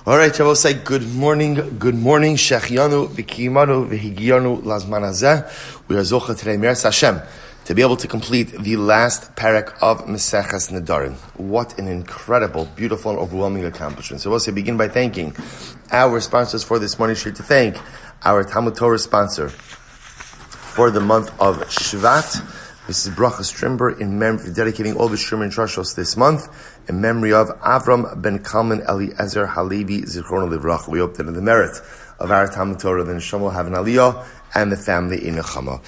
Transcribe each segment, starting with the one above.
All right, Shabbos say good morning, Shechianu, V'kiyimanu, V'higiyanu, Lazman Hazeh. We are Zocha today, Meretz Hashem, to be able to complete the last parak of Maseches Nedarim. What an incredible, beautiful, and overwhelming accomplishment. So we'll say begin by thanking our sponsors for this morning. Should to thank our TALMUD Torah sponsor for the month of Shvat. This is Bracha Strimber in memory, dedicating all the Shrimmer and Trashos this month in memory of Avraham ben Kalman, Eliezer, HaLevi, Zichrono Livracha. We hope that in the merit of our TALMUD Torah, the Neshama will have an Aliyah and the family in Nechama.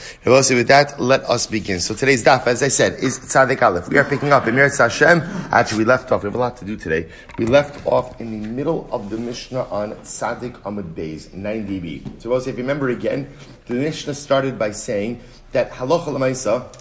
With that, let us begin. So today's daf, as I said, is Tzadik Aleph. We are picking up in Meretz Hashem. Actually, we left off. We have a lot to do today. We left off in the middle of the Mishnah on Tzadik Amud Beis 90b. So if you remember again, the Mishnah started by saying that Halacha L'Maisa,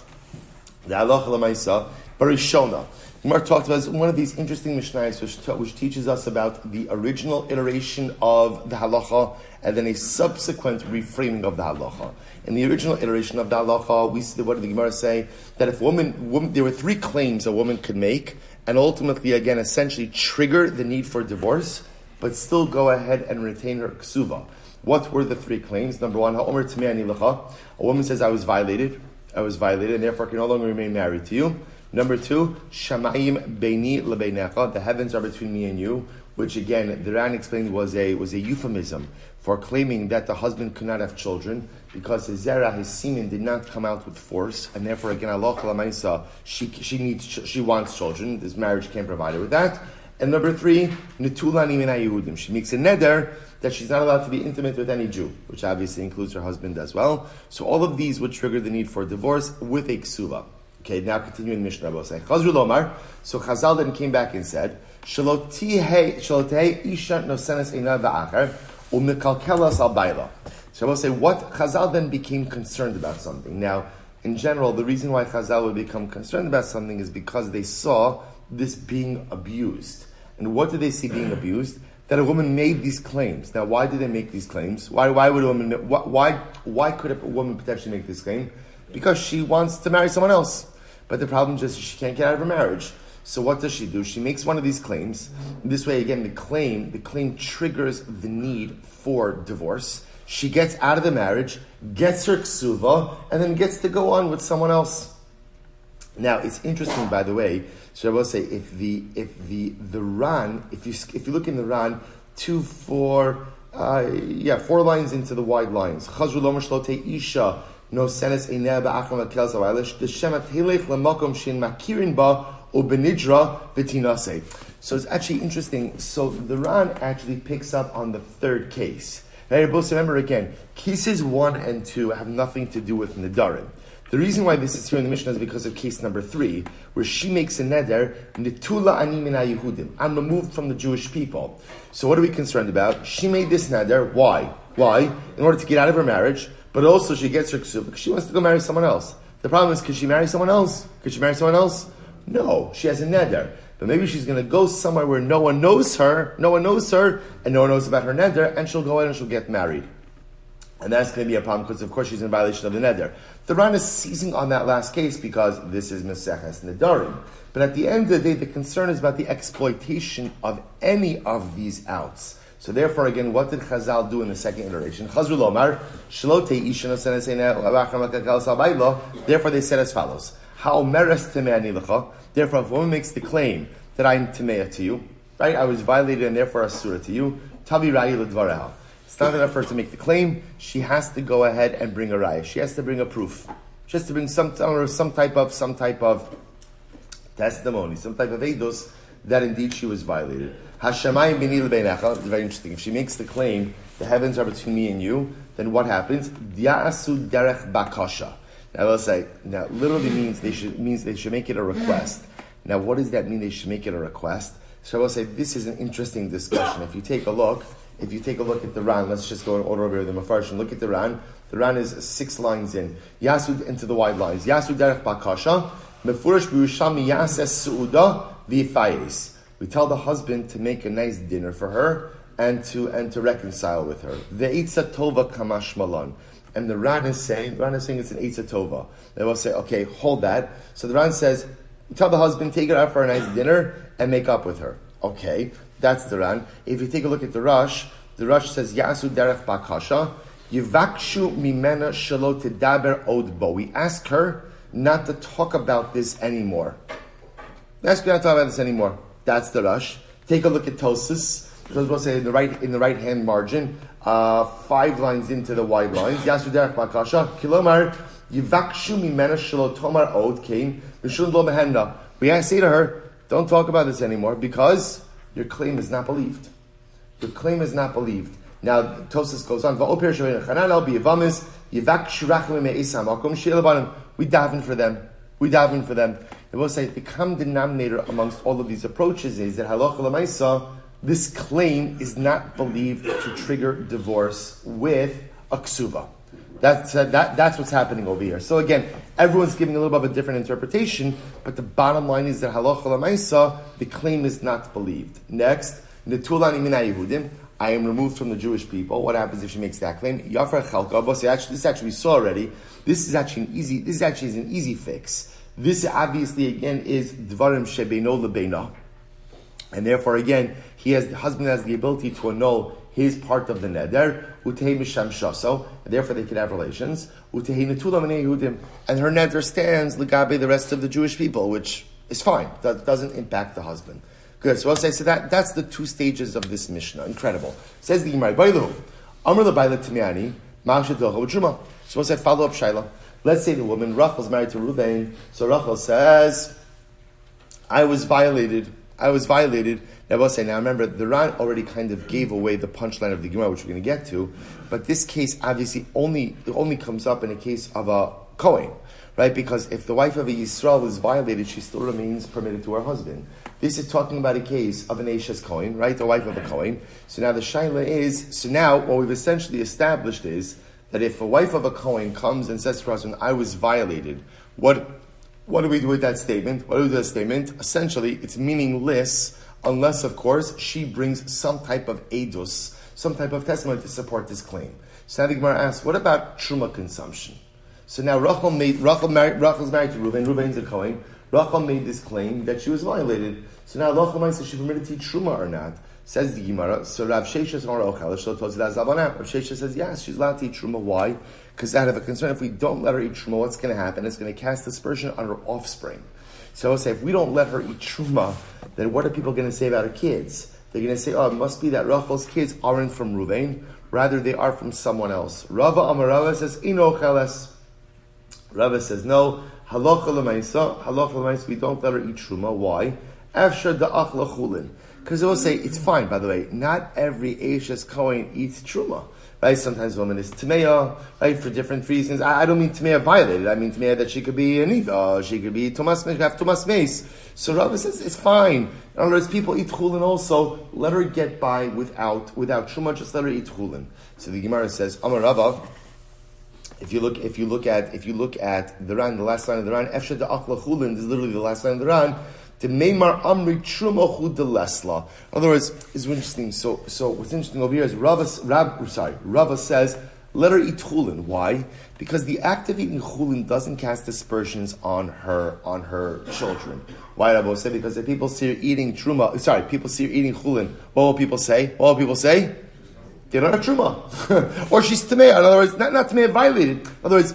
the Halacha L'Maisa, Barishona. Gemara talked about one of these interesting Mishnayos which teaches us about the original iteration of the Halacha and then a subsequent reframing of the Halacha. In the original iteration of the Halacha, what did the Gemara say? That if there were three claims a woman could make, and ultimately, again, essentially trigger the need for divorce, but still go ahead and retain her ksuva. What were the three claims? Number one, Ha'omer Tamei Ani Lecha. A woman says, I was violated, and therefore can no longer remain married to you. Number two, Shamayim Beini Lebeinecha. The heavens are between me and you, which again, the Ran explained was a euphemism for claiming that the husband could not have children because his zera, his semen, did not come out with force, and therefore again, Allah Lamaisa, she wants children. This marriage can't provide her with that. And number three, Netulani Mina Yehudim. She makes a neder that she's not allowed to be intimate with any Jew, which obviously includes her husband as well. So all of these would trigger the need for divorce with a ksuva. Okay, now continuing Mishnah Rabbi saying, Chazru Lomar. So Chazal then came back and said, Shalotei isha nosenes eina va'acher u'mekalkelas al baila. So Rabbi say, what Chazal then became concerned about something. Now, in general, the reason why Chazal would become concerned about something is because they saw this being abused. And what did they see being abused? That a woman made these claims. Now, why did they make these claims? Why would a woman? Why could a woman potentially make this claim? Because she wants to marry someone else. But the problem is just she can't get out of her marriage. So what does she do? She makes one of these claims. This way, again, the claim triggers the need for divorce. She gets out of the marriage, gets her ksuva, and then gets to go on with someone else. Now, it's interesting, by the way. So I will say, if the Ran, if you look in the Ran, 4 lines into the wide lines. Chazru lo mishlote isha. No senes eineh ba'achram akel zawalish. The shemat hilech lemakom shin makirin ba ubenidra v'tinase. So it's actually interesting. So the Ran actually picks up on the third case. Now you're both remember again, cases 1 and 2 have nothing to do with Nedarim. The reason why this is here in the Mishnah is because of case number 3, where she makes a neder, Netula ani mina Yehudim. I'm removed from the Jewish people. So what are we concerned about? She made this neder. Why? In order to get out of her marriage, but also she gets her ksuv because she wants to go marry someone else. The problem is, could she marry someone else? No, she has a neder. But maybe she's going to go somewhere where no one knows her, and no one knows about her neder, and she'll go in and she'll get married. And that's going to be a problem because, of course, she's in violation of the neder. The Ran is seizing on that last case because this is Maseches Nedarim. But at the end of the day, the concern is about the exploitation of any of these outs. So therefore, again, what did Chazal do in the second iteration? Chazru Lomar, Shalotei isha nosenes eineh ba'achram akel al baila. Therefore, they said as follows: Ha'omeres Tamei Ani Lecha. Therefore, if a woman makes the claim that I'm Tamei to you, right? I was violated and therefore asura to you. Tavi Rayi L'Dvareha. It's not enough for her to make the claim. She has to go ahead and bring a raya. She has to bring a proof. She has to bring some type of testimony, some type of eidos that indeed she was violated. Hashamayim b'ni lebeinecha. It's very interesting. If she makes the claim, the heavens are between me and you, then what happens? Dia'asu derech bakasha. Now let's say, literally means they should make it a request. Now what does that mean? They should make it a request. So I will say this is an interesting discussion. If you take a look at the Ran, let's just go in order over the Mefarshim. Look at the Ran. The Ran is 6 lines in. Yasud into the wide lines. Yasud derech bakasha. Mefurish b'Yerushalmi yases su'uda v'yifayis. We tell the husband to make a nice dinner for her and to reconcile with her. Ve'itza tova kamash malan. And the Ran is saying it's an Eitza Tova. They will say, okay, hold that. So the Ran says, tell the husband, take her out for a nice dinner and make up with her. Okay. That's the Ran. If you take a look at the Rush says, Yasu derech bakasha, yivakshu mimena shelo tedaber od bo. We ask her not to talk about this anymore. That's not talk about this anymore. That's the Rush. Take a look at Tosis. So we'll say in the right hand margin, 5 lines into the wide lines. Yasu derech bakasha. Kilomar yivakshu mimena shelo tomar od came v'shun lo mehenna. We say to her, don't talk about this anymore because your claim is not believed. Your claim is not believed. Now Tosis goes on. We daven for them. They will say the common denominator amongst all of these approaches is that halacha l'maisa, this claim is not believed to trigger divorce with a ksuva. That's what's happening over here. So again, everyone's giving a little bit of a different interpretation, but the bottom line is that halacha l'maisa, the claim is not believed. Next, netulani mina Yehudim, I am removed from the Jewish people. What happens if she makes that claim? Yafar chalka. This actually we saw already. This is actually an easy fix. This obviously again is dvarim shebeino lebeina, and therefore again the husband has the ability to annul his part of the neder. Utei misham shaso, and therefore they can have relations. Utei netula minei Yehudim, and her neder stands legabe the rest of the Jewish people, which is fine. That doesn't impact the husband. Good. So I'll say that's the 2 stages of this Mishnah. Incredible. Says the Gemara, Bailu, Amr leBaila Timiani, Ma'ashet Docha B'Truma. So we'll say follow up Shaila. Let's say the woman Rachel's married to Reuven. So Rachel says, I was violated. Now we'll say, now remember, the Ran already kind of gave away the punchline of the Gemara, which we're going to get to. But this case obviously only comes up in a case of a Kohen, right? Because if the wife of a Yisrael is violated, she still remains permitted to her husband. This is talking about a case of an Eishes Kohen, right? The wife of a Kohen. So now the Shaila is, so now what we've essentially established is that if a wife of a Kohen comes and says to her husband, I was violated, what do we do with that statement? What do we do with that statement? Essentially, it's meaningless unless, of course, she brings some type of edus, some type of testimony to support this claim. So now the Gemara asks, what about truma consumption? So now Rachel's married to Reuven. Reuven's a Kohen. Rachel made this claim that she was violated. So now Allah says she permitted to eat truma or not. Says the Gemara. So Rav Sheshes says yes, she's allowed to eat truma. Why? Because out of a concern, if we don't let her eat truma, what's going to happen? It's going to cast aspersion on her offspring. So I'll say if we don't let her eat truma, then what are people going to say about her kids? They're going to say, oh, it must be that Rachel's kids aren't from Reuven, rather they are from someone else. Rava Amarava says ino cheles. Rava says no. Halacha l'maisa, we don't let her eat truma. Why? Afshar da'ach lachulin. Because they will say, it's fine, by the way, not every Eishes Kohen eats truma. Right? Sometimes a woman is Tameya, right, for different reasons. I don't mean Tameya violated. I mean Tameya that she could be Aniva, she could be Tomas Meis. So Rabbi says, it's fine. In other words, people eat chulin also. Let her get by without truma, just let her eat chulin. So the Gemara says, Amar Rava, If you look at the Ran, the last line of the Ran, Efshe da'ach lachulin, this is literally the last line of the Ran. To Meimar Amri Truma Hu de Lesla. In other words, it's interesting. So what's interesting over here is Rava says, let her eat chulin. Why? Because the act of eating chulin doesn't cast aspersions on her children. Why, Rabbi say? Because if people see her eating people see her eating chulin, what will people say? They don't have truma. Or she's tamei. In other words, not tamei violated. In other words,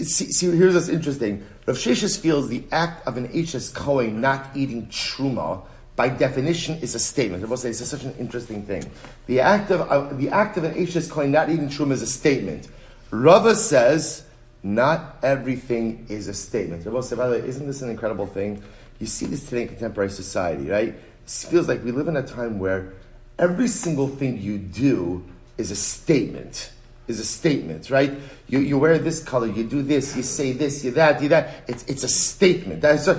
see, here's what's interesting. Rav Sheshes feels the act of an Eishes Kohen not eating truma, by definition, is a statement. I will say it's such an interesting thing. The act of an Eishes Kohen not eating truma is a statement. Rava says not everything is a statement. I will say, by the way, isn't this an incredible thing? You see this today in contemporary society, right? It feels like we live in a time where every single thing you do is a statement. Right? You wear this color, you do this, you say this, you that. It's a statement. And that's what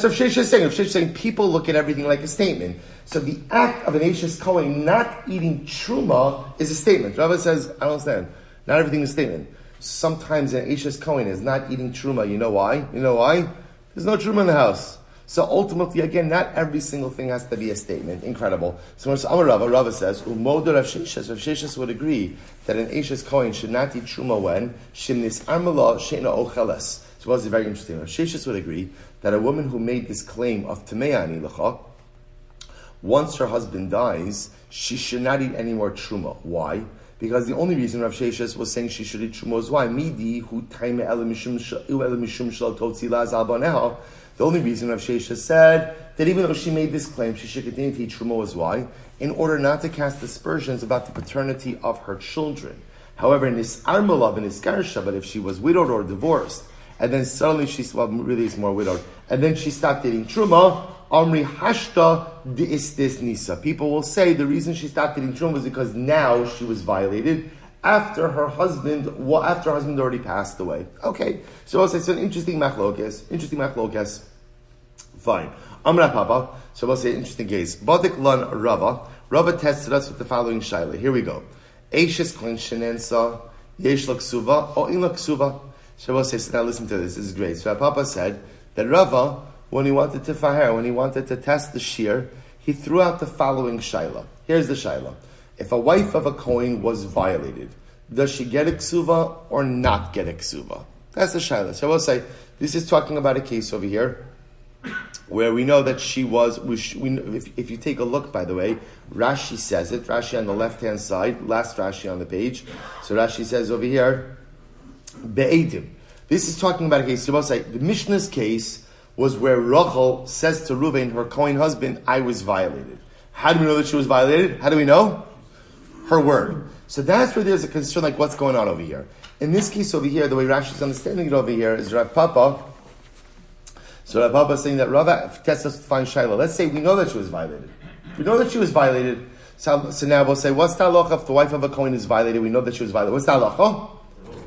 Rav Sheshes is saying. Rav Sheshes is saying people look at everything like a statement. So the act of an Eishes Kohen not eating truma is a statement. Rabbi says, I don't understand. Not everything is a statement. Sometimes an Eishes Kohen is not eating truma. You know why? There's no truma in the house. So ultimately, again, not every single thing has to be a statement. Incredible. So when Rava says, Umodo Rav Sheshes would agree that an Eishes Kohen should not eat truma when Shimnis Armala Sheina Ocheles. So what's very interesting? Rav Sheshes would agree that a woman who made this claim of Tameya Anilacha once her husband dies, she should not eat any more truma. Why? Because the only reason Rav Sheshes was saying she should eat truma was why? The only reason Rav Sheshes said that even though she made this claim, she should continue to eat truma was why? In order not to cast aspersions about the paternity of her children. However, Nis'ar Malav and Nis'garsha, but if she was widowed or divorced, and then suddenly really is more widowed, and then she stopped eating truma, Amri Hashta Di'istis Nisa. People will say the reason she stopped eating truma was because now she was violated after her husband already passed away. Okay, so I'll say it's an interesting machlokes. Fine. Amra Papa. So I'll say interesting case. Badik Lan Rava. Rava tested us with the following shaila. Here we go. Eishes Koin Shenensa Yesh Laksuva or In Laksuva. So I'll say, so now listen to this. This is great. So Papa said that Rava, when he wanted to test the shear, he threw out the following shaila. Here's the shaila. If a wife of a Kohen was violated, does she get a ksuva or not get a ksuva? That's the shaila. So I will say, this is talking about a case over here where we know that she was, if you take a look, by the way, Rashi says it, Rashi on the left-hand side, last Rashi on the page. So Rashi says over here, Be'edim. This is talking about a case, so I will say, the Mishnah's case was where Rachel says to Reuven, her Kohen husband, I was violated. How do we know that she was violated? How do we know? Her word. So that's where there's a concern, like what's going on over here. In this case over here, the way Rashi is understanding it over here is Rav Papa. So Rav Papa is saying that Rava tests us to find Shiloh. Let's say we know that she was violated. So now we'll say, what's the halacha if the wife of a Kohen is violated? We know that she was violated. What's the halacha?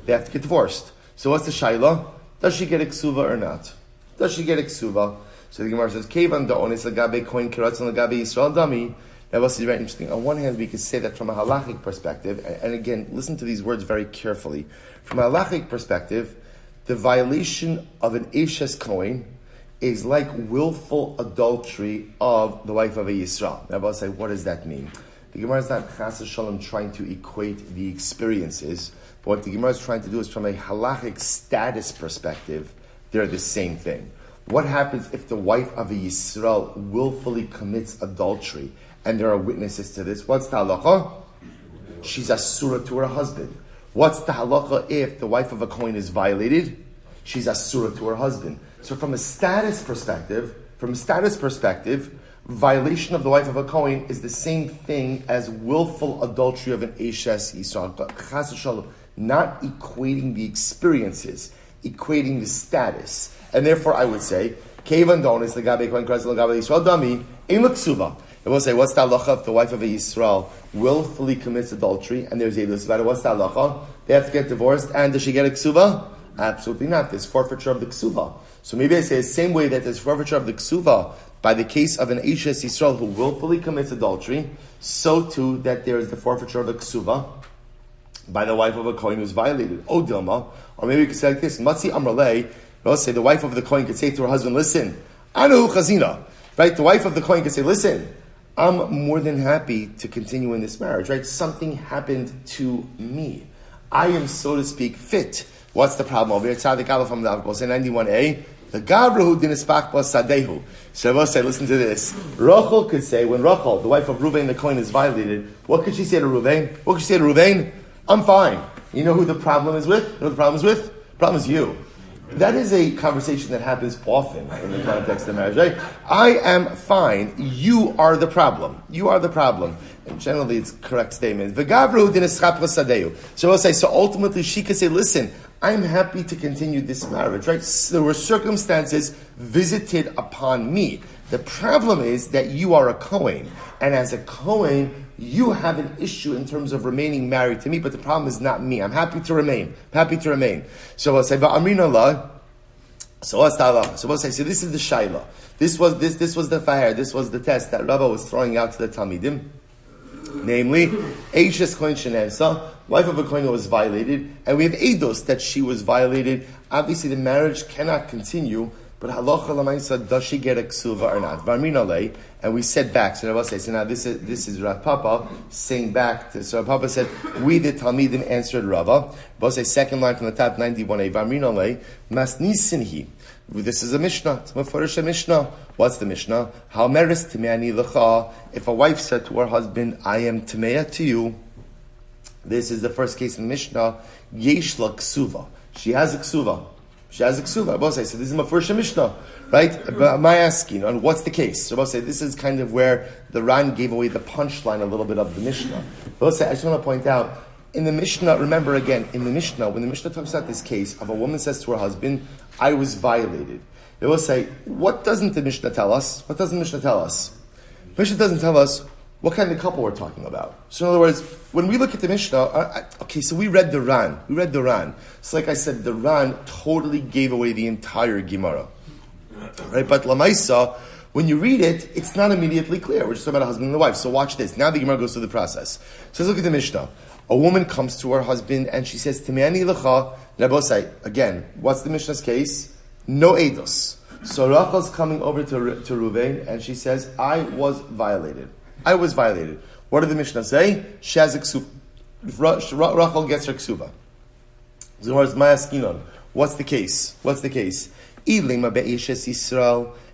They have to get divorced. So what's the Shiloh? Does she get a ksuva or not? Does she get a ksuva? So the Gemara says, Kevan da'onis lagabe Kohen kiratzon lagabe Yisrael dami. Now, this is very interesting. On one hand, we could say that from a halachic perspective, and again, listen to these words very carefully. From a halachic perspective, the violation of an Eshes Kohen is like willful adultery of the wife of a Yisrael. Now, I'll say, what does that mean? The Gemara is not chas v'shalom trying to equate the experiences, but what the Gemara is trying to do is from a halachic status perspective, they're the same thing. What happens if the wife of a Yisrael willfully commits adultery? And there are witnesses to this. What's the halacha? She's asura to her husband. What's the halacha if the wife of a Kohen is violated? She's asura to her husband. So from a status perspective, violation of the wife of a Kohen is the same thing as willful adultery of an Eshes Yisrael. Chas v'shalom, not equating the experiences, equating the status. And therefore I would say, Kevan donis legabe Kohen kras legabe Yisrael dami ein l'ksuva. And we'll say, what's the halacha if the wife of a Yisrael willfully commits adultery and there's a list about it? What's the halacha? They have to get divorced, and does she get a ksuva? Absolutely not. There's forfeiture of the ksuva. So maybe I say the same way that there's forfeiture of the ksuva by the case of an Eshes Yisrael who willfully commits adultery, so too that there is the forfeiture of the ksuva by the wife of a Kohen who's violated. Oh, Dilma. Or maybe we could say like this, Matzi Amralei, let's say the wife of the Kohen could say to her husband, listen, Anu Chazina. Right? The wife of the Kohen could say, listen, I'm more than happy to continue in this marriage, right? Something happened to me. I am, so to speak, fit. What's the problem over here? Tzadik Aleph Hamdav, we'll say 91a. The Gavrahu dinispach bas sadehu. So we'll say, listen to this. Rachel could say, when Rachel, the wife of Reuven the Kohen, is violated, what could she say to Reuven? I'm fine. You know who the problem is with? The problem is you. That is a conversation that happens often in the context of marriage, right? I am fine. You are the problem. And generally it's a correct statement. So we'll say, so ultimately she could say, listen, I'm happy to continue this marriage, right? So there were circumstances visited upon me. The problem is that you are a Kohen. And as a Kohen, you have an issue in terms of remaining married to me, but the problem is not me. I'm happy to remain. So we'll say, Va'amrin Allah. So what's the Allah? So we'll say, so this is the Shaila. This was the fire. This was the test that Rabbi was throwing out to the Talmidim. Namely, Eishes Kohen Shenensa, wife of a Kohen was violated, and we have Eidos that she was violated. Obviously the marriage cannot continue, but halacha l'maisa, does she get a ksuva or not? V'amrin alei, and we said back. So Rabbi says, so now this is Rav Papa saying back. So Rav Papa said, we the Talmidim answered Rava. Rabbi says, second line from the top, 91a. V'amrin alei, mas nisinhi. This is a Mishnah. It's Mefurish a Mishnah. What's the Mishnah? How meris timeani lecha. If a wife said to her husband, I am timeya to you. This is the first case in the Mishnah. Yesh la ksuva. She has a ksuva. She has a ksuva. Rabbi say, so this is Mefurish a Mishnah. Right? But am I asking, and what's the case? Rabbi say, this is kind of where the Ran gave away the punchline a little bit of the Mishnah. Rabbi say, I just want to point out, in the Mishnah, remember again, in the Mishnah, when the Mishnah talks about this case of a woman says to her husband, I was violated. They will say, what doesn't the Mishnah tell us? What doesn't the Mishnah tell us? The Mishnah doesn't tell us what kind of couple we're talking about. So in other words, when we look at the Mishnah, so we read the Ran. So like I said, the Ran totally gave away the entire Gemara. Right? But Lamaisa, when you read it, it's not immediately clear. We're just talking about a husband and a wife. So watch this. Now the Gemara goes through the process. So let's look at the Mishnah. A woman comes to her husband and she says, Timeani lecha. Rabosai, again, what's the Mishnah's case? No eidos. So Rachel's coming over to Ruvain and she says, I was violated. What did the Mishnah say? She has a ksuba. Rachel gets her ksuba. What's the case?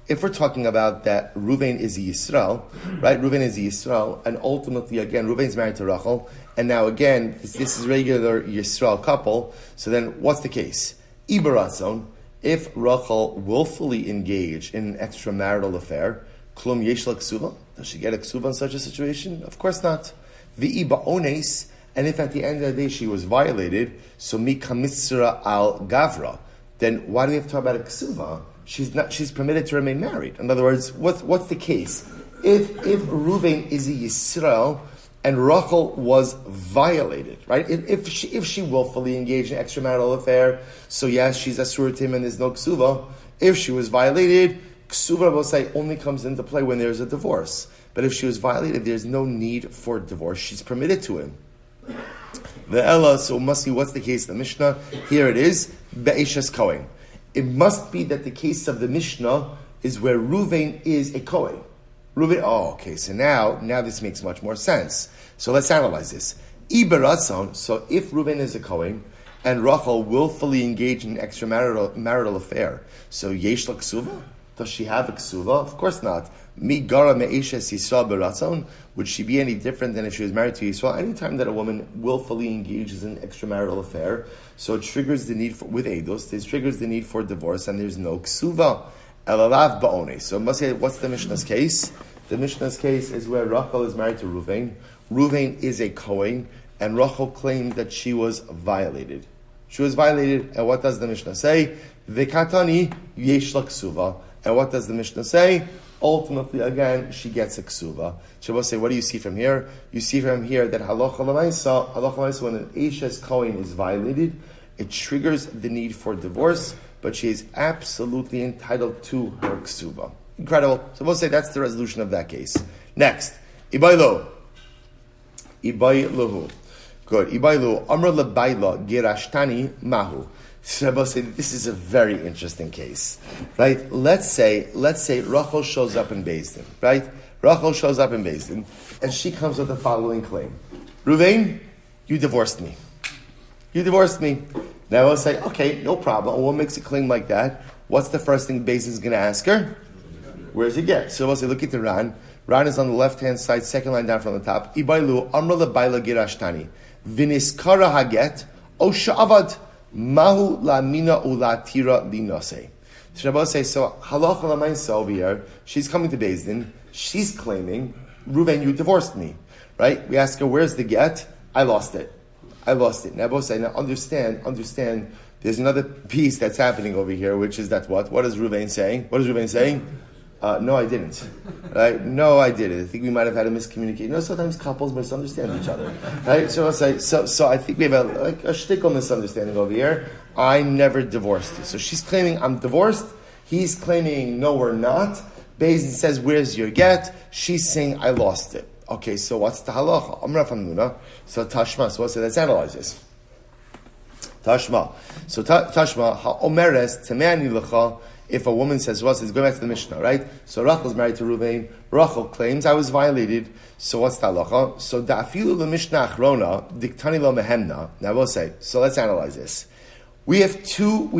If we're talking about that Ruvain is Yisrael, right? Ruvain is Yisrael, and ultimately, again, Ruvain's married to Rachel, and now again, this is regular Yisrael couple, so then what's the case? Ibaratzon, if Rachel willfully engaged in an extramarital affair, Klum yesh la ksuba? Does she get a ksuba in such a situation? Of course not. V'iba ones, and if at the end of the day she was violated, so mi kamitsra al gavra, then why do we have to talk about a ksuba? She's permitted to remain married. In other words, what's the case? If Reuven is a Yisrael and Rachel was violated, right? If she willfully engaged in an extramarital affair, so yes, she's asur to him and there's no ksuva. If she was violated, ksuva will say only comes into play when there's a divorce. But if she was violated, there's no need for divorce. She's permitted to him. The Ella, so must be what's the case of the Mishnah? Here it is, Be'eshes Kohen. It must be that the case of the Mishnah is where Ruvain is a Kohen. Okay, so now this makes much more sense. So let's analyze this. Ibaratzon, so if Ruvain is a Kohen, and Rachel willfully engaged in an extramarital affair, so yesh la ksuva? Does she have a ksuva? Of course not. Mi gara me'eshes Yisrael beratzon. Would she be any different than if she was married to Yisrael? Anytime that a woman willfully engages in an extramarital affair, so it triggers the need with eidos, this triggers the need for divorce, and there's no ksuva. Elalav ba'one. So must say, what's the Mishnah's case? The Mishnah's case is where Rachel is married to Ruvain. Ruvain is a Kohen, and Rachel claimed that she was violated. She was violated, and what does the Mishnah say? V'katani yesh la ksuva. And what does the Mishnah say? Ultimately, again, she gets a ksuva. Shabbos say, what do you see from here? You see from here that halacha l'maisa, when an Eishes Kohen is violated, it triggers the need for divorce, but she is absolutely entitled to her ksuva. Incredible. So we'll say that's the resolution of that case. Next, Ibaylo. Good. Ibaylo. Amr lebayla girashtani mahu. So say this is a very interesting case, right? Let's say Rachel shows up in Beis Din, right? Rachel shows up in Beis Din, and she comes with the following claim: Ruvain, you divorced me. Now I'll say, okay, no problem. A woman makes a claim like that. What's the first thing Beis Din is going to ask her? Where's he get? So we'll say, look at the Ran. Ran is on the left-hand side, second line down from the top. Ibailu amra lebayla girashtani viniskara haget o sha'avad. Mahu la mina ula tira linose. So say, so halacha l'maisa over here, she's coming to Beis Din, she's claiming, Ruvain, you divorced me, right? We ask her, where's the get? I lost it. Now both say, now understand, there's another piece that's happening over here, which is that what? What is Ruvain saying? No, I didn't. Right? No, I didn't. I think we might have had a miscommunication. Sometimes couples misunderstand each other. Right? So I'll say, so I think we have a shtickle misunderstanding over here. I never divorced you. So she's claiming I'm divorced. He's claiming no, we're not. Beis Din says, where's your get? She's saying I lost it. Okay, so what's the halacha? Amra from Nuna. So Tashma. So let's analyze this. Tashma. So Tashma, ha'omeres temani lecha. If a woman says, well, it's going back to the Mishnah, right? So Rachel's married to Ruvain. Rachel claims I was violated. So what's the halacha? So da'afilu l'mishnah achrona diktani lo mehemna. Now we'll say. So let's analyze this. We have two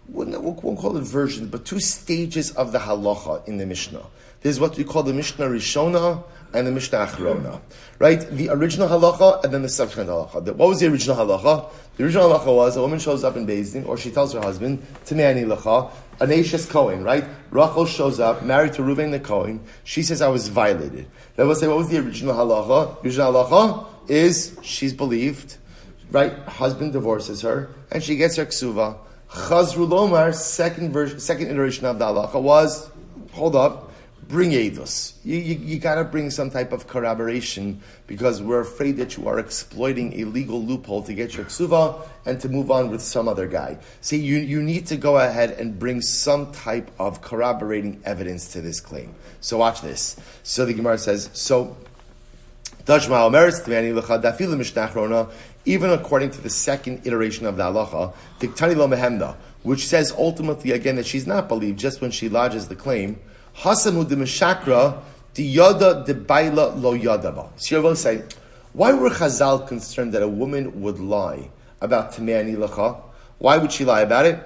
we won't call it versions, but two stages of the halacha in the Mishnah. There's what we call the Mishnah Rishona and the Mishnah Achrona. Right? The original halacha and then the subsequent halacha. What was the original halacha? The original halacha was a woman shows up in Beis Din, or she tells her husband, Tameani Lecha, an Ashes Kohen, right? Rachel shows up, married to Reuven the Kohen. She says, I was violated. That was say, what was the original halacha? The original halacha is she's believed, right? Husband divorces her, and she gets her ksuva. Chazru Lomar, second iteration of the halacha was, hold up, bring edus. You gotta bring some type of corroboration because we're afraid that you are exploiting a legal loophole to get your ksuva and to move on with some other guy. See, you need to go ahead and bring some type of corroborating evidence to this claim. So watch this. So the Gemara says, even according to the second iteration of the halacha, Tiktani lo mehemda, which says ultimately again that she's not believed just when she lodges the claim, Hasamu de Meshakra, de Yada de Baila lo Yadava. So you will say, why were Chazal concerned that a woman would lie about Tameani Lecha? Why would she lie about it?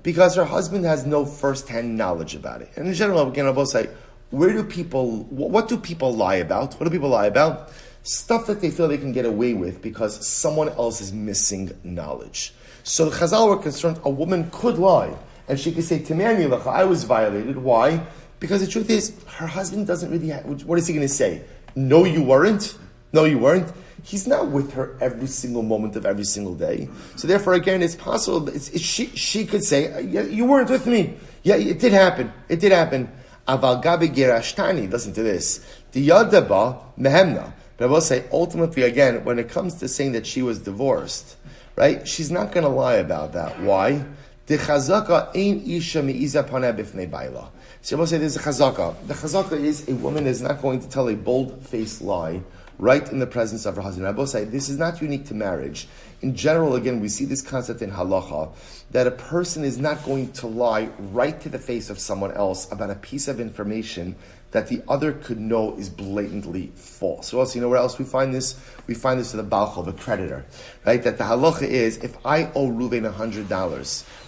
Because her husband has no first-hand knowledge about it. And in general, again, I will say, what do people lie about? What do people lie about? Stuff that they feel they can get away with because someone else is missing knowledge. So the Chazal were concerned a woman could lie, and she could say, Tameani Lecha, I was violated. Why? Because the truth is, her husband doesn't really what is he going to say? No, you weren't? No, you weren't? He's not with her every single moment of every single day. So therefore, again, it's possible, she could say, yeah, you weren't with me. Yeah, it did happen. It did happen. Aval gabi gerashtani, listen to this. The yadaba mehemna. But I will say, ultimately, again, when it comes to saying that she was divorced, right, she's not going to lie about that. Why? The chazaka ain't isha me'iza paneh bifnei baila. So I will say there's a chazaka. The chazaka is a woman is not going to tell a bold-faced lie right in the presence of her husband. I will say this is not unique to marriage. In general, again, we see this concept in halacha, that a person is not going to lie right to the face of someone else about a piece of information that the other could know is blatantly false. So also, you know where else we find this? We find this in the balchol, the creditor, right? That the halacha is, if I owe Reuven $100,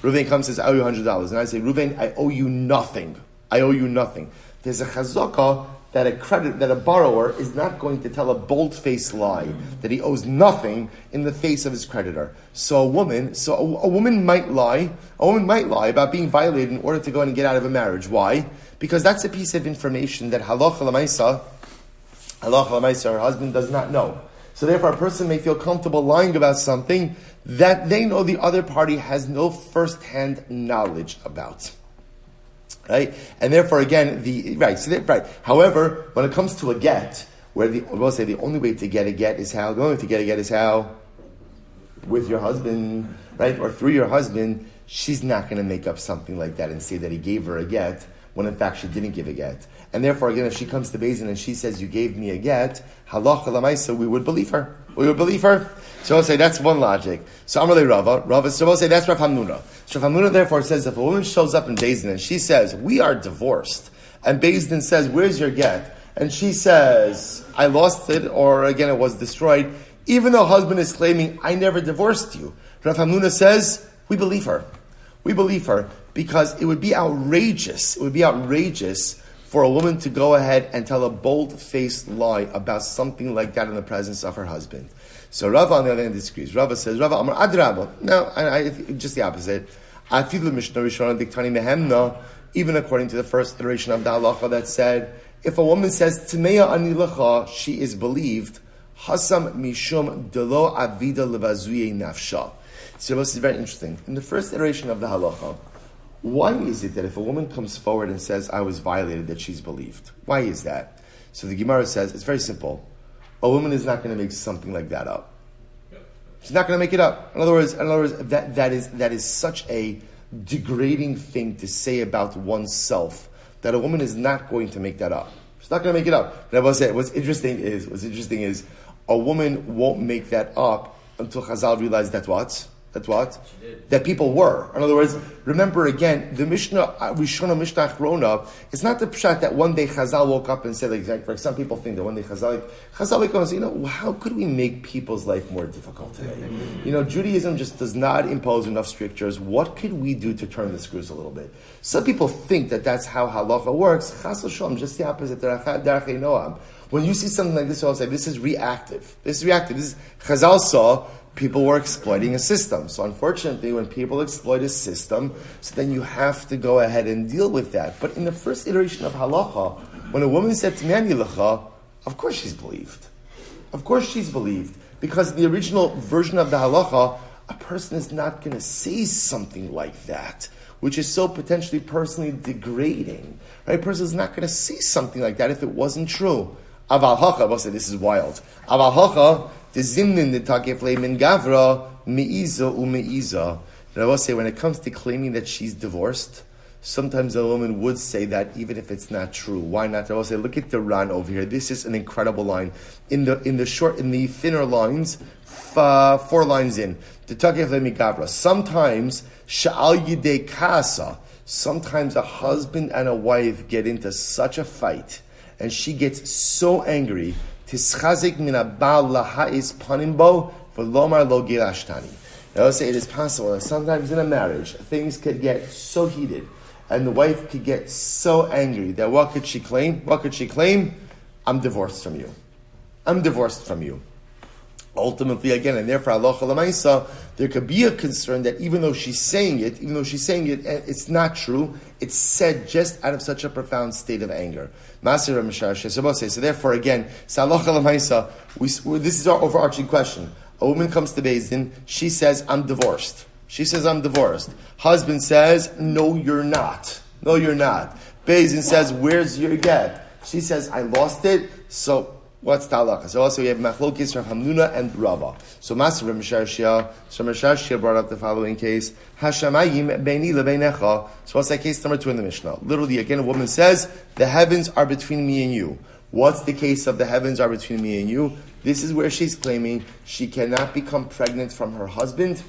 Reuven comes and says, I owe you $100, and I say, Reuven, I owe you nothing. I owe you nothing. There's a chazaka that a borrower is not going to tell a bold-faced lie that he owes nothing in the face of his creditor. So a woman might lie. A woman might lie about being violated in order to go in and get out of a marriage. Why? Because that's a piece of information that halacha l'maisa, her husband does not know. So therefore, a person may feel comfortable lying about something that they know the other party has no first-hand knowledge about. Right, and therefore, again, However, when it comes to a get, we'll say the only way to get a get is how. The only way to get a get is how, with your husband, right, or through your husband. She's not going to make up something like that and say that he gave her a get when in fact she didn't give a get. And therefore, again, if she comes to Beis Din and she says you gave me a get, halacha l'maisa, we would believe her. We would believe her. So I'll say that's one logic. So I'm really Rava. So I'll say that's Rav Hamnuna. So Rav Hamnuna therefore says if a woman shows up in Beis Din and she says we are divorced, and Beis Din says where's your get, and she says I lost it, or again it was destroyed, even though husband is claiming I never divorced you, Rav Hamnuna says we believe her. We believe her because it would be outrageous. It would be outrageous for a woman to go ahead and tell a bold-faced lie about something like that in the presence of her husband. So Rava on the other hand disagrees. Rava says, Rava Amar Adraba. No, just the opposite. Afilu Mishnah Rishona Diktani Mehemna, even according to the first iteration of the halacha that said, if a woman says, Tmeya ani lecha, she is believed, Hasam Mishum Delo Avida Levazuye Nafsha. So this is very interesting. In the first iteration of the halacha, why is it that if a woman comes forward and says, I was violated, that she's believed? Why is that? So the Gemara says, it's very simple. A woman is not going to make something like that up. She's not going to make it up. In other words, that is such a degrading thing to say about oneself that a woman is not going to make that up. She's not going to make it up. But I will say, what's interesting is a woman won't make that up until Chazal realizes that's That what? That people were. In other words, remember again, the Mishnah, Rishona Mishnah Achrona, it's not the pshat that one day Chazal woke up and said, like some people think that one day Chazal woke up and said, how could we make people's life more difficult today? Judaism just does not impose enough strictures. What could we do to turn the screws a little bit? Some people think that that's how halacha works. Chas v'shalom, just the opposite. When you see something like this, I'll say, this is reactive. This is Chazal saw people were exploiting a system. So unfortunately, when people exploit a system, so then you have to go ahead and deal with that. But in the first iteration of halacha, when a woman said T'mei lecha, of course she's believed. Of course she's believed. Because the original version of the halacha, a person is not going to say something like that, which is so potentially personally degrading. Right? A person is not going to say something like that if it wasn't true. Aval hacha, I will say this is wild. Aval hacha, the zimnin the takef leimin gavra meiza umeiza. And I will say, when it comes to claiming that she's divorced, sometimes a woman would say that even if it's not true. Why not? I will say, look at the Ran over here. This is an incredible line. In the thinner lines, 4 lines in. The takef leimin gavra. Sometimes sha'al yidei kasa. Sometimes a husband and a wife get into such a fight, and she gets so angry, tischazik min abal lahais panimbo v'lomar lo girashtani. I will say it is possible that sometimes in a marriage things could get so heated, and the wife could get so angry that what could she claim? I'm divorced from you. I'm divorced from you. Ultimately, again, and therefore, halacha l'maisa, there could be a concern that even though she's saying it, it's not true. It's said just out of such a profound state of anger. So therefore, again, halacha l'maisa, this is our overarching question. A woman comes to Beis Din, she says, I'm divorced. Husband says, no, you're not. Beis Din says, where's your get? She says, I lost it, so what's the halacha? So also we have machlokes Rav Hamnuna and Rava. So Master Rav Shia brought up the following case: Hashamayim beini lebeinecha. So what's that case number 2 in the Mishnah? Literally, again, a woman says, the heavens are between me and you. What's the case of the heavens are between me and you? This is where she's claiming she cannot become pregnant from her husband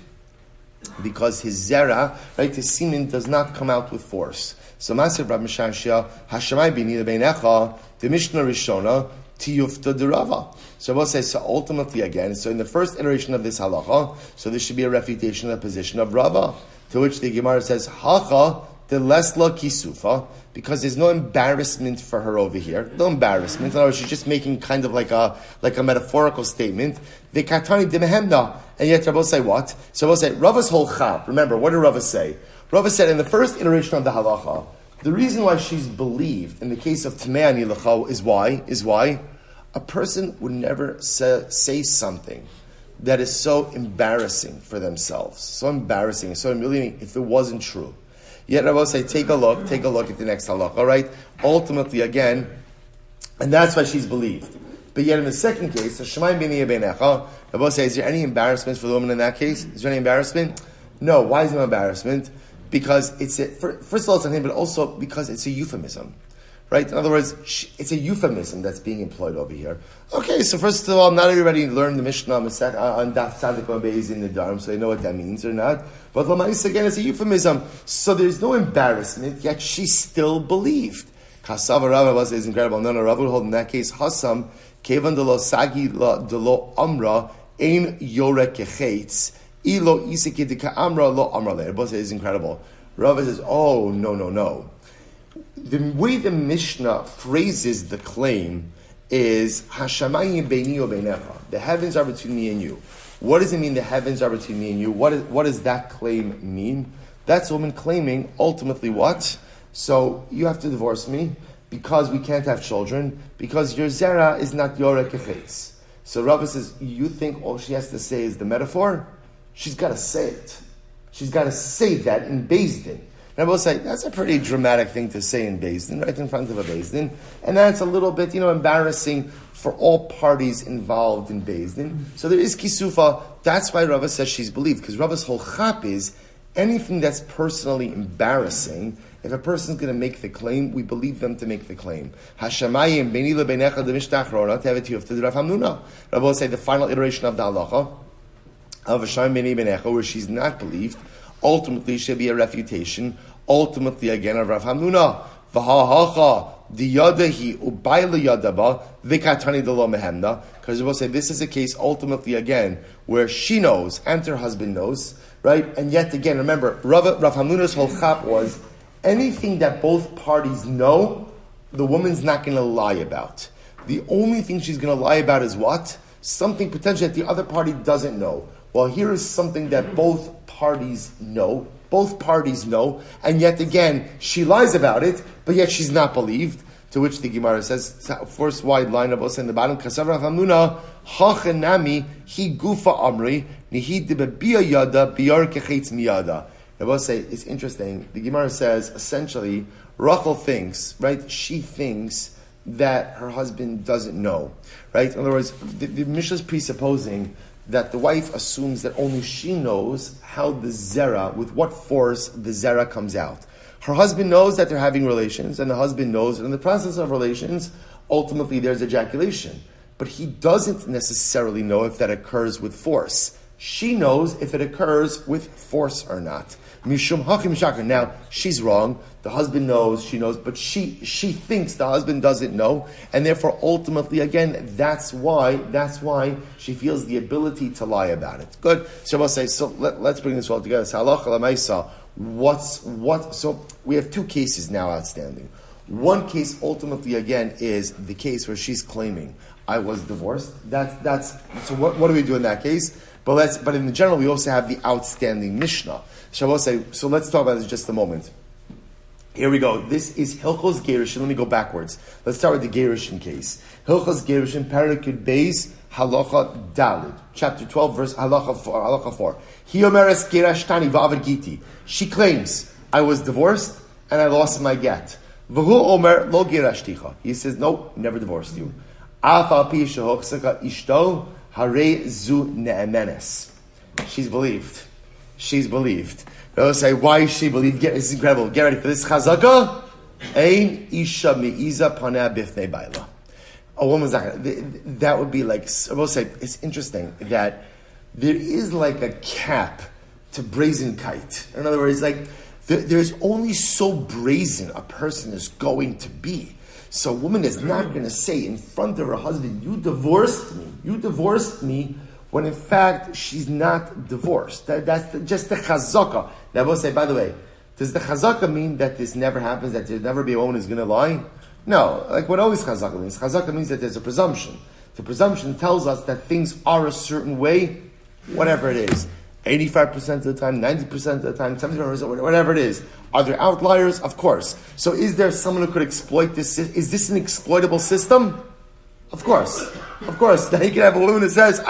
because his zera, right, his semen does not come out with force. So Master Rav Shia, Hashamayim beini lebeinecha, the Mishnah Rishona, Tiyufta derava. So I will say, so ultimately again, so in the first iteration of this halacha, so this should be a refutation of the position of Rava, to which the Gemara says, Hacha de lesla kisufa, because there's no embarrassment for her over here. No embarrassment. In other words, she's just making kind of like a metaphorical statement. The katani demehemna. And yet Rava say what? So I will say, Rava's whole chap. Remember, what did Rava say? Rava said in the first iteration of the halacha, the reason why she's believed in the case of T'mei lecha is why a person would never say something that is so embarrassing for themselves, so embarrassing, so humiliating if it wasn't true. Yet I will say, take a look at the next halakha, all right? Ultimately, again, and that's why she's believed. But yet in the second case, Hashemayim b'nei beinecha, I will say, is there any embarrassment for the woman in that case? Is there any embarrassment? No. Why is there no embarrassment? Because first of all, it's on him, but also because it's a euphemism, right? In other words, it's a euphemism that's being employed over here. Okay, so first of all, not everybody learned the Mishnah on Daf Tzadik Beis in Nedarim, so they know what that means or not. But Lamais, again, it's a euphemism. So there's no embarrassment, yet she still believed. Kasav Rava is incredible. No, Rava would hold in that case, Hasam, Kevan de lo Sagi de lo Amra, Ein Yore Kechetz, Ilo Isikidika Amra lo Amra le. Both is incredible. Rava says, oh, no. The way the Mishnah phrases the claim is Hashamayim beini ubeinecha. The heavens are between me and you. What does it mean the heavens are between me and you? What does that claim mean? That's a woman claiming ultimately what? So you have to divorce me because we can't have children, because your zera is not yore kechetz. So Rava says, you think all she has to say is the metaphor? She's got to say it. She's got to say that in Beis Din. And I will say, that's a pretty dramatic thing to say in Beis Din, right in front of a Beis Din. And that's a little bit, embarrassing for all parties involved in Beis Din. So there is kisufa. That's why Rava says she's believed, because Rava's whole chap is anything that's personally embarrassing. If a person's going to make the claim, we believe them to make the claim. Hashamayim beini lebeinecha de mishnah achrona tevet yufta de Rav Hamnuna. Rava will say the final iteration of the halacha. where she's not believed, ultimately should be a refutation. Ultimately, again, of Rav Hamnuna, because we'll say this is a case ultimately again where she knows and her husband knows, right? And yet again, remember, Rav Hamnuna's whole chap was anything that both parties know, the woman's not going to lie about. The only thing she's going to lie about is what? Something potentially that the other party doesn't know. Well, here is something that both parties know. Both parties know, and yet again, she lies about it, but yet she's not believed. To which the Gemara says, first wide line of us in the bottom, Kasav Rav Hamnuna, Hachanami, Hi Gufa Amri, Nihi Debebia Yada, Biar Kechetz Miyada. I will say, it's interesting. The Gemara says, essentially, Rachel thinks, right, she thinks that her husband doesn't know, right? In other words, the Mishnah is presupposing that the wife assumes that only she knows how the zera, with what force the zera comes out. Her husband knows that they're having relations, and the husband knows that in the process of relations, ultimately there's ejaculation. But he doesn't necessarily know if that occurs with force. She knows if it occurs with force or not. Mishum hachim shakar. Now, she's wrong. The husband knows, she knows, but she thinks the husband doesn't know, and therefore, ultimately, again, that's why she feels the ability to lie about it. Good. So we'll say, let's bring this all together. So we have two cases now outstanding. One case, ultimately, again, is the case where she's claiming, I was divorced. So what do we do in that case? But in the general, we also have the outstanding Mishnah. So let's talk about this just a moment. Here we go. This is Hilchos Gerushin. Let me go backwards. Let's start with the Gerushin case. Hilchos Gerushin, Parakud Beis, Halacha Dalid. Chapter 12, verse Halacha 4. Hi omeres gerashtani v'avad giti. She claims, I was divorced and I lost my get. V'hu omer lo gerashticha. He says, no, never divorced you. Af al pi shehochsaka ishto harei zu ne'emenes. She's believed. They'll say, why is she believed? It's incredible. Get ready for this. Chazaka. Ein isha me'iza paneh bifnei baila. A woman's not going to... That would be like... I will say, it's interesting that there is like a cap to brazen kite. In other words, like, there's only so brazen a person is going to be. So a woman is not going to say in front of her husband, you divorced me, when in fact she's not divorced. That's just the chazaka. Now I will say, by the way, does the chazaka mean that this never happens, that there'll never be a woman who's going to lie? No. Like what always chazaka means? Chazaka means that there's a presumption. The presumption tells us that things are a certain way, whatever it is. 85% of the time, 90% of the time, 70%, whatever it is. Are there outliers? Of course. So is there someone who could exploit this? Is this an exploitable system? Of course. Now you can have a woman that says,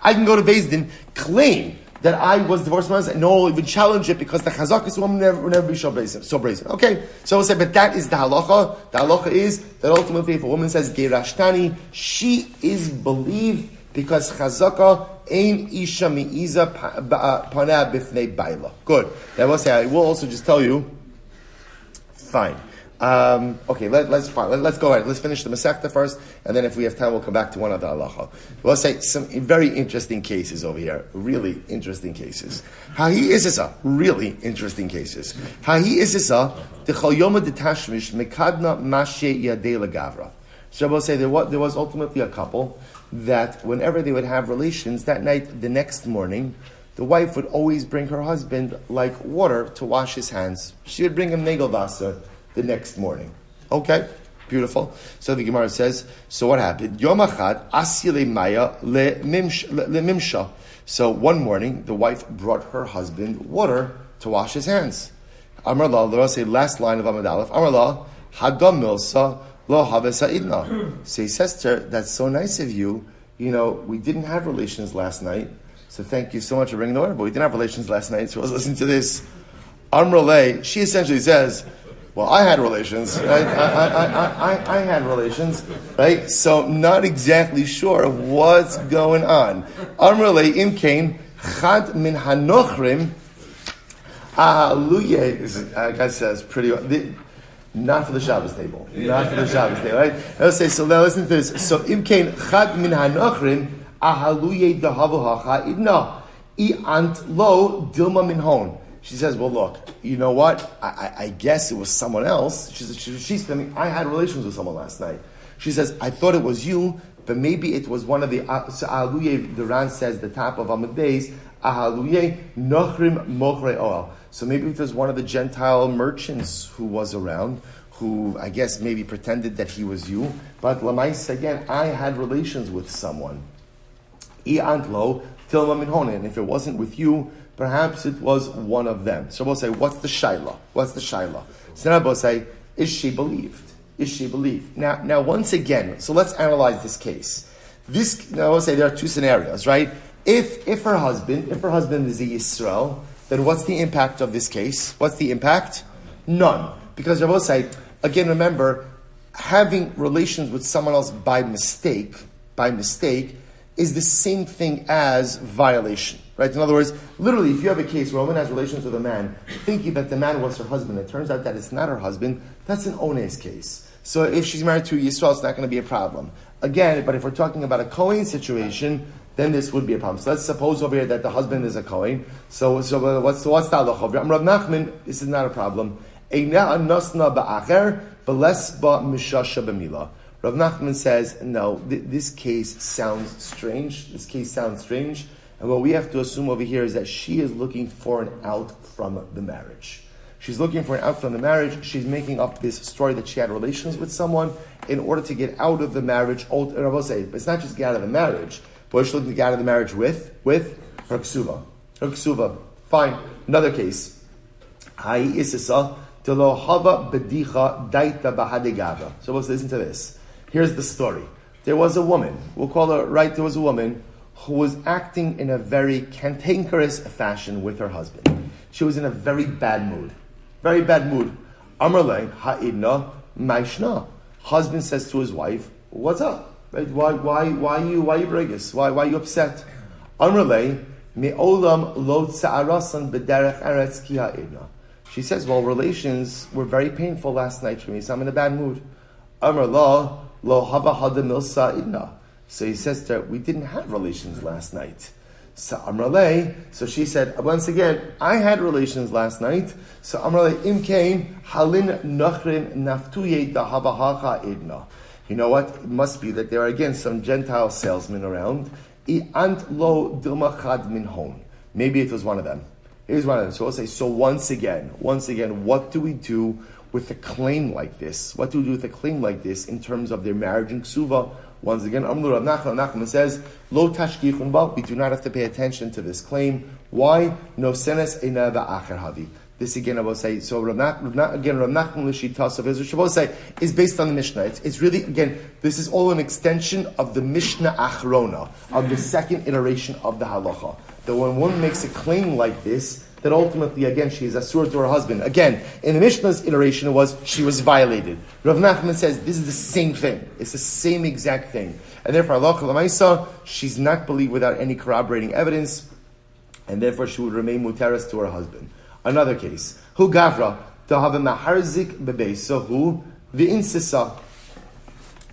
I can go to Beis Din, claim that I was divorced myself, and no one will even challenge it because the chazakis woman will never be so brazen. Okay, so we'll say, but that is the halacha. The halacha is that ultimately if a woman says gerashtani, she is believed because chazaka ein isha mi'iza paneh bifnei baila. Good. Now we'll say, I will also just tell you, fine. Okay, let's go ahead. Let's finish the Masechta first, and then if we have time, we'll come back to one other halacha. We'll say some very interesting cases over here. Really interesting cases. Hahi isisa. Really interesting cases. Hahi isisa. Dechal yoma detashmish mekadna mashe yadei legavra. So we'll say there was ultimately a couple that whenever they would have relations that night, the next morning, the wife would always bring her husband like water to wash his hands. She would bring him negelwasser the next morning. Okay, beautiful. So the Gemara says, so what happened? Yom achad asile maya lemimsha. So one morning, the wife brought her husband water to wash his hands. Amar la, let's say last line of Amud Aleph. Amar la, hadam milsa lo havesa idna. So he says to her, that's so nice of you. You know, we didn't have relations last night, so thank you so much for bringing the water, but we didn't have relations last night, so let's listen to this. Amar le, she essentially says, well, I had relations. I had relations, right? So not exactly sure what's going on. Amrele imkain chad min hanochrim ahaluye. Guy says pretty. Not for the Shabbos table. Not for the Shabbos table, right? Let's say so. Now listen to this. So imkain chad min hanochrim ahaluye dahavu hacha idna. I ant lo dilma minhon. She says, well, look, you know what? I guess it was someone else. She's claiming, I had relations with someone last night. She says, I thought it was you, but maybe it was one of the, Ahaluye, the Ran says, the top of Amud Beis, Ahaluye nochrim mochre oel. So maybe it was one of the Gentile merchants who was around, who I guess maybe pretended that he was you. But Lamais, again, I had relations with someone. I antlo tilma minhone. And if it wasn't with you, perhaps it was one of them. So we'll say, what's the shaila? What's the shaila? So now we'll say, is she believed? Is she believed? Now once again, so let's analyze this case. Now we'll say there are two scenarios, right? If her husband is a Yisrael, then what's the impact of this case? What's the impact? None. Because I will say, again, remember, having relations with someone else by mistake, is the same thing as violation. Right? In other words, literally, if you have a case where a woman has relations with a man, thinking that the man was her husband, it turns out that it's not her husband, that's an ones case. So if she's married to a Yisrael, it's not going to be a problem. Again, but if we're talking about a Kohen situation, then this would be a problem. So let's suppose over here that the husband is a Kohen. So what's the halacha over here? Rav Nachman, this is not a problem. Rav Nachman says, no, this case sounds strange. And what we have to assume over here is that she is looking for an out from the marriage. She's looking for an out from the marriage. She's making up this story that she had relations with someone in order to get out of the marriage. I will say, it's not just get out of the marriage, but she's looking to get out of the marriage with her ksuva. Her ksuva. Fine. Another case. So let's listen to this. Here's the story. There was a woman, we'll call her, right, there was a woman who was acting in a very cantankerous fashion with her husband. She was in a very bad mood. Very bad mood. Amrle ha'idna maishna. Husband says to his wife, what's up? Right? Why you bregus? Why are you upset? Amrle me'olam lo tsa'arasan b'derech eretz ki ha'idna. She says, well, relations were very painful last night for me, so I'm in a bad mood. Amrla lo hava hada milsa idna. So he says to her, we didn't have relations last night. So Amrale, so she said, once again, I had relations last night. So Amrale, imkein halin nachrin naftuye dahabahacha idna. You know what? It must be that there are again some Gentile salesmen around. I ant lo dilma chad minhon. Maybe it was one of them. Here's one of them. So we'll say, so once again, what do we do with a claim like this? What do we do with a claim like this in terms of their marriage and ksuva? Once again, Rav Nachman says, Lo tashkichun ba, we do not have to pay attention to this claim. Why? No senes eina va'acher havi. This again, I will say, so Rav Nachman l'shittas of Israel, I will say, is based on the Mishnah. It's really, again, this is all an extension of the Mishnah Achrona, of the second iteration of the halacha. That when one makes a claim like this, that ultimately, again, she is asur to her husband. Again, in the Mishnah's iteration, it was, she was violated. Rav Nachman says, this is the same thing. It's the same exact thing. And therefore, halacha l'maisa, she's not believed without any corroborating evidence, and therefore she would remain muteras to her husband. Another case. Hu gavra, to have a maharzik bebe, so who? The insisa.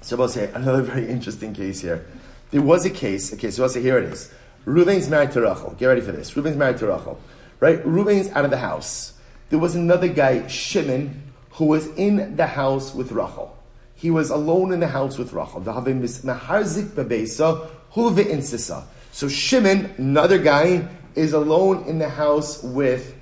So we'll say, another very interesting case here. There was a case, so we'll say, here it is. Reuven's married to Rachel. Get ready for this. Reuven's married to Rachel. Right? Reuven's out of the house. There was another guy, Shimon, who was in the house with Rachel. He was alone in the house with Rachel. So Shimon, another guy, is alone in the house with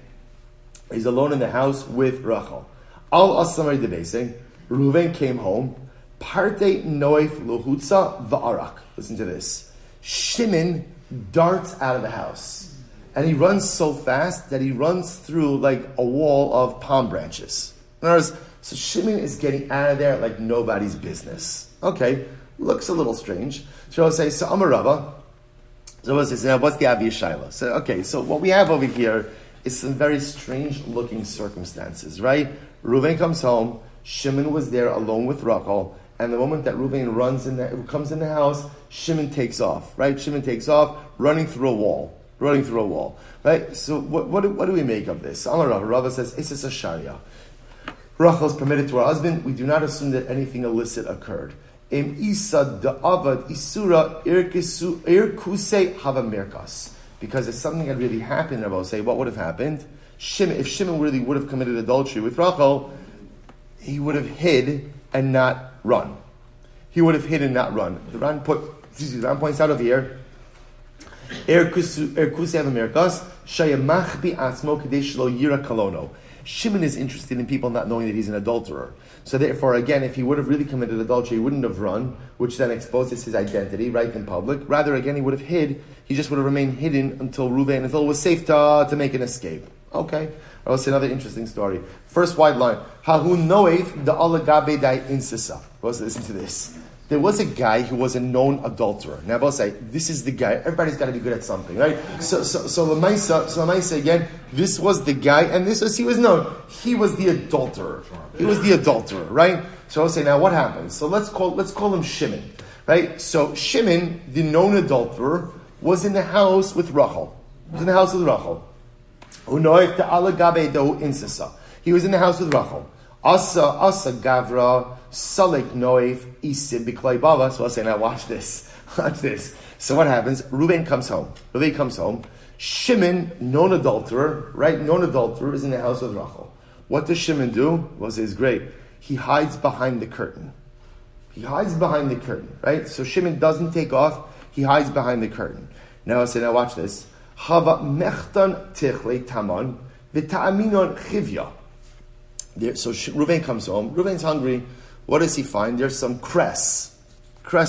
Rachel. Al Asamar Debese, Reuven came home. Parte noif lohutza va'arak. Listen to this. Shimon darts out of the house. And he runs so fast that he runs through like a wall of palm branches. In other words, so Shimon is getting out of there like nobody's business. Okay, looks a little strange. So I'll say, so Amar Rava. So I'll say, now what's the Avi Shaila? So, okay, so what we have over here is some very strange looking circumstances, right? Reuven comes home, Shimon was there alone with Rachel, and the moment that Reuven comes in the house, Shimon takes off, right? Shimon takes off, running through a wall, right? So what do we make of this? Amar Rava. Rava says, it's a sharia. Rachel is permitted to her husband. We do not assume that anything illicit occurred. Im isa da'avad isura irkuse hava mirkas. Because if something had really happened, Rabbi say, what would have happened? If Shimon really would have committed adultery with Rachel, he would have hid and not run. He would have hid and not run. The Ran points out over here, Shimon is interested in people not knowing that he's an adulterer. So therefore, again, if he would have really committed adultery, he wouldn't have run, which then exposes his identity right in public. Rather, again, he would have hid. He just would have remained hidden until Reuven was safe to make an escape. Okay. I'll say another interesting story. First white line. Hahu noev the alagabe dai insisa. Listen to this. There was a guy who was a known adulterer. Now, I'll say, this is the guy. Everybody's got to be good at something, right? So Lamaisa again, this was the guy, and he was known. He was the adulterer. He was the adulterer, right? So I'll say, now what happens? So let's call him Shimon, right? So Shimon, the known adulterer, was in the house with Rachel. He was in the house with Rachel. He was in the house with Rachel. Asa Gavra Salik Noif Isim Biklai Bava. So I'll say, now watch this. Watch this. So what happens? Reuven comes home. Shimon, known adulterer, right? Known adulterer is in the house with Rachel. What does Shimon do? Well, it's great. He hides behind the curtain. Right? So Shimon doesn't take off. He hides behind the curtain. Now I'll say, now watch this. Hava mechtan tichle taman v'ta'aminon chivya. So Reuven comes home. Reuven's hungry. What does he find? There's some cress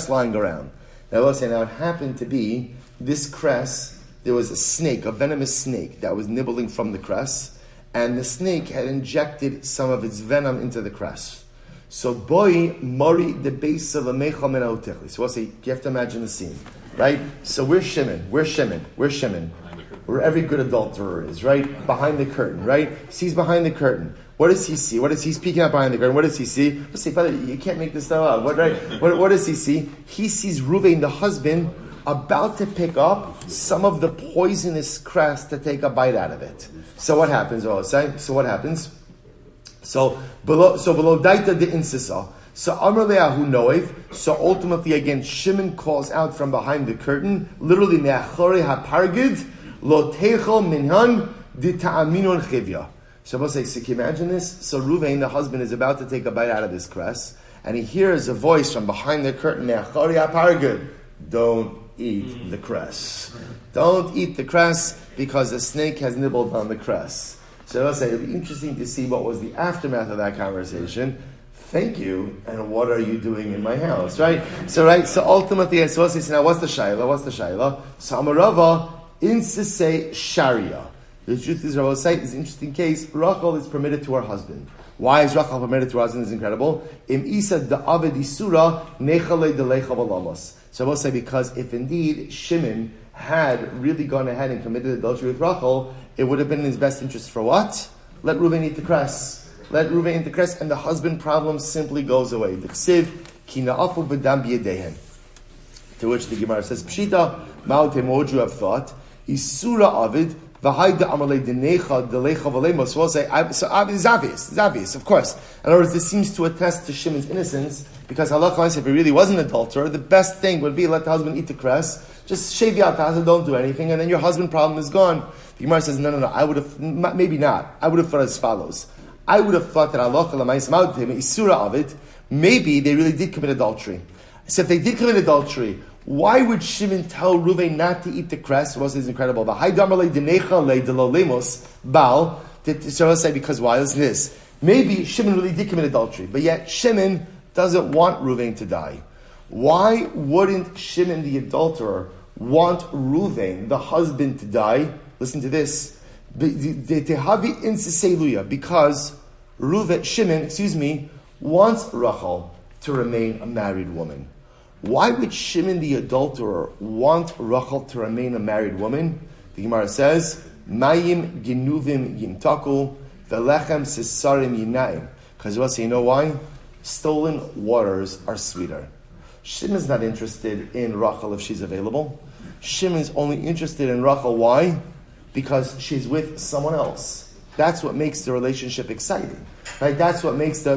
lying around. Now let's say, now it happened to be this cress. There was a snake, a venomous snake that was nibbling from the cress, and the snake had injected some of its venom into the cress. So boy mori the base of a mechal menautechli. So we'll say, you have to imagine the scene, right? So we're Shimon. Where every good adulterer is, right? Behind the curtain, right? He's behind the curtain. What does he see? He's peeking out behind the curtain? What does he see? Let's say, Father, you can't make this stuff up. What does he see? He sees Reuven, the husband, about to pick up some of the poisonous cress to take a bite out of it. So what happens? So below daita de insisa. So Amr le'ahu noev. So ultimately, again, Shimon calls out from behind the curtain, literally me'achore hapargid lo teichel minhan di ta'aminon chivya. So can you imagine this? So Reuven, the husband, is about to take a bite out of this cress, and he hears a voice from behind the curtain, me'achore hapargid, don't eat the cress. Don't eat the cress because the snake has nibbled on the cress. So I'll say, it'll be interesting to see what was the aftermath of that conversation. Thank you, and what are you doing in my house, right? So ultimately, so I'll say, now what's the shayla? So Amarava, insise sharia. The truth is, Rabbi say, is an interesting case. Rachel is permitted to her husband. Why is Rachel permitted to her husband? It's incredible. Im isa da'aved isura nechale delecha v'lamos. So I will say, because if indeed Shimon had really gone ahead and committed adultery with Rachel, it would have been in his best interest for what? Let Reuven eat the cress. And the husband problem simply goes away. The ksiv, ki na'afu v'dam b'yedehen. To which the Gemara says, Pshita, ma'u temoju have thought, isura avid, v'haida amalei denecha delecha v'lemos. So we'll say, it's obvious, of course. In other words, this seems to attest to Shimon's innocence, because halakha, if he really was an adulterer, the best thing would be let the husband eat the cress, just shave the ataz and don't do anything, and then your husband problem is gone. The Gemara says, no, I would have, maybe not. I would have thought as follows. I would have thought that halakha l'mais ma'utim, isura of it, maybe they really did commit adultery. So if they did commit adultery, why would Shimon tell Reuven not to eat the cress? What is incredible? So I'll say, because why? Listen to this. Maybe Shimon really did commit adultery, but yet Shimon doesn't want Reuven to die. Why wouldn't Shimon the adulterer want Reuven, the husband, to die? Listen to this. Because Shimon, wants Rachel to remain a married woman. Why would Shimon the adulterer want Rachel to remain a married woman? The Gemara says, Mayim ginuvim yimtaku, velechem sisarim yinaim. Because we'll say, you know why? Stolen waters are sweeter. Shimon's not interested in Rachel if she's available. Shimon's only interested in Rachel. Why? Because she's with someone else. That's what makes the relationship exciting. Right? That's what makes the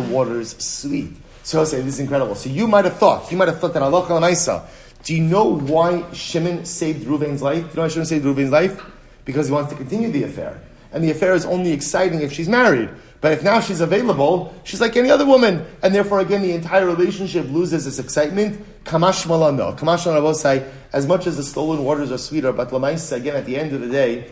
waters sweet. So I'll say, this is incredible. So you might have thought that halacha l'maisa, Do you know why Shimon saved Reuven's life? Do you know why Shimon saved Reuven's life? Because he wants to continue the affair. And the affair is only exciting if she's married. But if now she's available, she's like any other woman. And therefore, again, the entire relationship loses its excitement. Kamash malano. Kamash malano say, as much as the stolen waters are sweeter, but lamaisa, again, at the end of the day,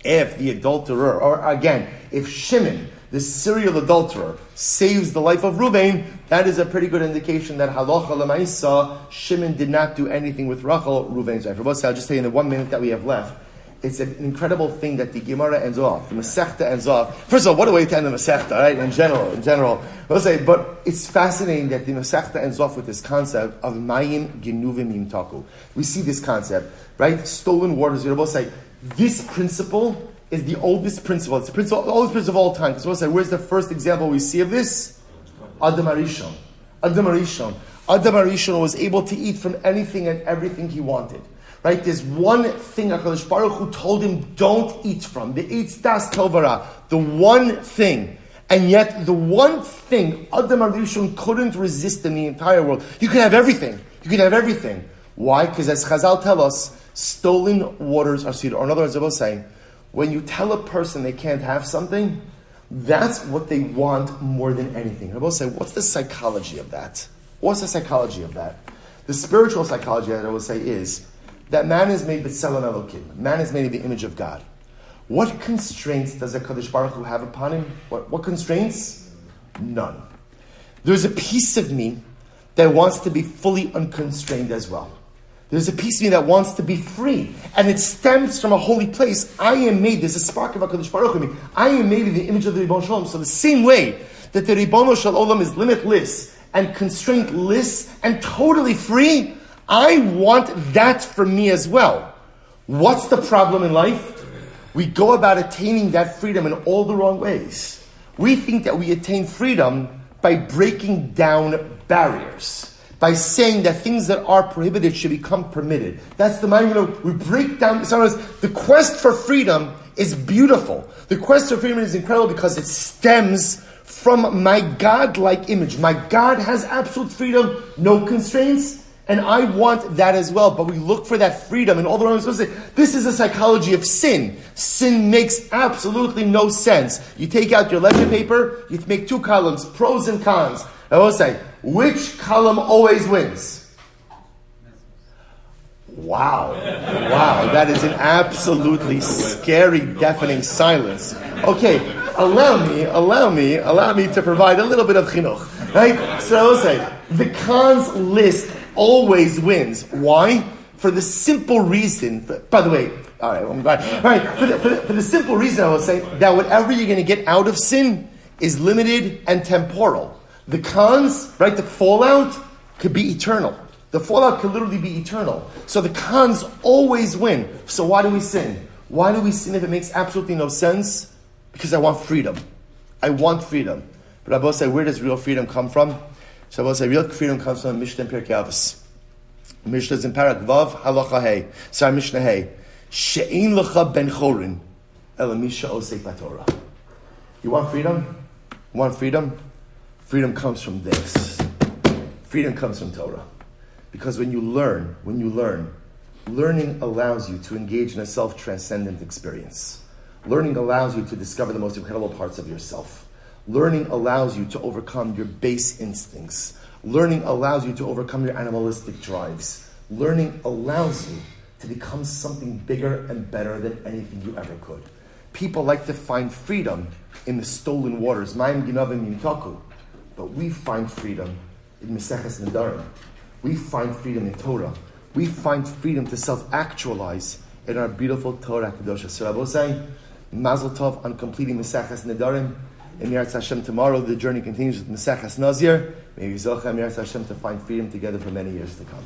if the adulterer, or again, if Shimon, the serial adulterer, saves the life of Reuven, that is a pretty good indication that halacha lamaisa, Shimon did not do anything with Rachel, Reuven's wife. I'll just tell you in the 1 minute that we have left, it's an incredible thing that the Gemara ends off, the Masechta ends off. First of all, what a way to end the Masechta, right? In general. I'll say, but it's fascinating that the Masechta ends off with this concept of mayim genuvim yimtaku. We see this concept, right? Stolen waters. We'll say, this principle is the oldest principle. It's the oldest principle of all time. So we'll say, where's the first example we see of this? Adam Arishon. Adam Arishon was able to eat from anything and everything he wanted. Right? There's one thing HaKadosh Baruch Hu told him, don't eat from. The Eitz Das Tovara. The one thing. And yet, the one thing Adam Arishon couldn't resist in the entire world. You can have everything. Why? Because as Chazal tell us, stolen waters are sweeter. Or in other words, I will say, when you tell a person they can't have something, that's what they want more than anything. I will say, what's the psychology of that? The spiritual psychology that I will say is that man is made b'tselem Elokim. Man is made in the image of God. What constraints does HaKadosh Baruch Hu have upon him? What constraints? None. There's a piece of me that wants to be fully unconstrained as well. There's a piece of me that wants to be free. And it stems from a holy place. I am made, there's a spark of HaKadosh Baruch Hu in me. I am made in the image of the Ribbon Shalom. So the same way that the Ribbon Shalom is limitless and constraintless and totally free, I want that for me as well. What's the problem in life? We go about attaining that freedom in all the wrong ways. We think that we attain freedom by breaking down barriers, by saying that things that are prohibited should become permitted. That's the mind. We break down. The quest for freedom is beautiful. The quest for freedom is incredible because it stems from my God-like image. My God has absolute freedom, no constraints. And I want that as well, but we look for that freedom and all the wrong ways. This is a psychology of sin. Sin makes absolutely no sense. You take out your ledger paper, you make 2 columns, pros and cons. I will say, which column always wins? Wow, that is an absolutely scary, deafening silence. Okay, allow me to provide a little bit of chinuch, right? So I will say, the cons list always wins. Why? For the simple reason, by the way, for the simple reason I will say that whatever you're going to get out of sin is limited and temporal. The cons, right, the fallout could be eternal. The fallout could literally be eternal. So the cons always win. So why do we sin? Why do we sin if it makes absolutely no sense? Because I want freedom. But I will say, where does real freedom come from? So I will say, real freedom comes from Mishnah Pirkei Avos. Mishnah is in Parak Vav, Halacha Hey. Sorry, Mishnah Hey. She'ein lecha ben chorin, ela misha osek b'Torah. You want freedom? Freedom comes from this. Freedom comes from Torah. Because when you learn, learning allows you to engage in a self-transcendent experience. Learning allows you to discover the most incredible parts of yourself. Learning allows you to overcome your base instincts. Learning allows you to overcome your animalistic drives. Learning allows you to become something bigger and better than anything you ever could. People like to find freedom in the stolen waters. Mayim genuvim yimtaku. But we find freedom in Maseches Nedarim. We find freedom in Torah. We find freedom to self-actualize in our beautiful Torah Kedosha. So I will say, Mazel Tov on completing Maseches Nedarim. In Yirtzeh Hashem tomorrow, the journey continues with Maseches Nazir. May we Zocha Yirtzeh Hashem to find freedom together for many years to come.